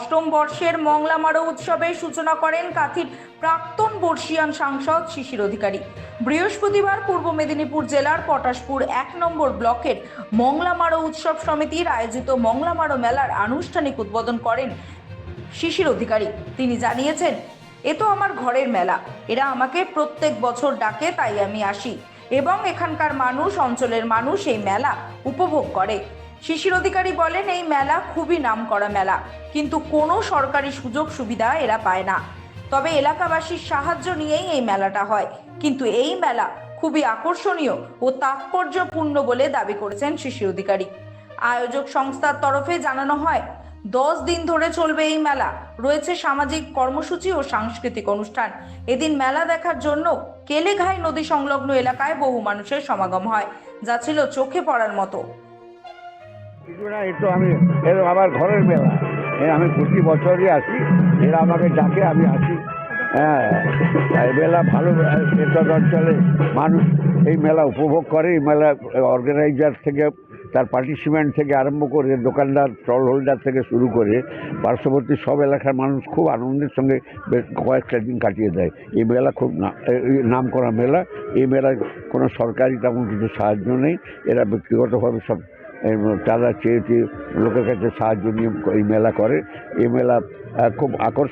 অষ্টম বর্ষের মংলা মারো উৎসবের সূচনা করেন কাথির প্রাক্তন বর্ষিয়ান সাংসদ শিশির অধিকারী। বৃহস্পতিবার পূর্ব মেদিনীপুর জেলার পটাশপুর 1 নম্বর ব্লকের মংলা মারো উৎসব সমিতির আয়োজিত মংলা মারো মেলার আনুষ্ঠানিক উদ্বোধন করেন শিশির অধিকারী। তিনি জানিয়েছেন, এ তো আমার ঘরের মেলা, এরা আমাকে প্রত্যেক বছর ডাকে, তাই আমি আসি এবং এখানকার মানুষ, অঞ্চলের মানুষ এই মেলা উপভোগ করে। শিশির অধিকারী বলেন, এই মেলা খুবই নামকরা মেলা, কিন্তু কোনো সরকারি সুযোগ সুবিধা এরা পায় না। তবে এলাকাবাসীর সাহায্য নিয়েই এই মেলাটা হয়, কিন্তু এই মেলা খুবই আকর্ষণীয় ও তাৎপর্যপূর্ণ বলে দাবি করেছেন শিশির অধিকারী। আয়োজক সংস্থার তরফে জানানো হয়, 10 দিন ধরে চলবে এই মেলা। রয়েছে সামাজিক কর্মসূচি ও সাংস্কৃতিক অনুষ্ঠান। এদিন মেলা দেখার জন্য কেলেঘাই নদী সংলগ্ন এলাকায় বহু মানুষের সমাগম হয়, যা ছিল চোখে পড়ার মতো। আমার ঘরের মেলা, আমি প্রতি বছরই আসি, এরা আমাকে ডাকে, আমি আসি। হ্যাঁ, এই মেলা ভালো, এসব অঞ্চলে মানুষ এই মেলা উপভোগ করে। এই মেলা অর্গানাইজার থেকে, তার পার্টিসিপেন্ট থেকে আরম্ভ করে দোকানদার, স্টল হোল্ডার থেকে শুরু করে পার্শ্ববর্তী সব এলাকার মানুষ খুব আনন্দের সঙ্গে কয়েকটা দিন কাটিয়ে দেয়। এই মেলা খুব নামকরা মেলা। এই মেলায় কোনো সরকারি তেমন কিছু সাহায্য নেই। এরা ব্যক্তিগতভাবে সব তারা চেয়ে লোকের কাছে সাহায্য নিয়ে এই মেলা করে। এই মেলা খুব আকর্ষণ।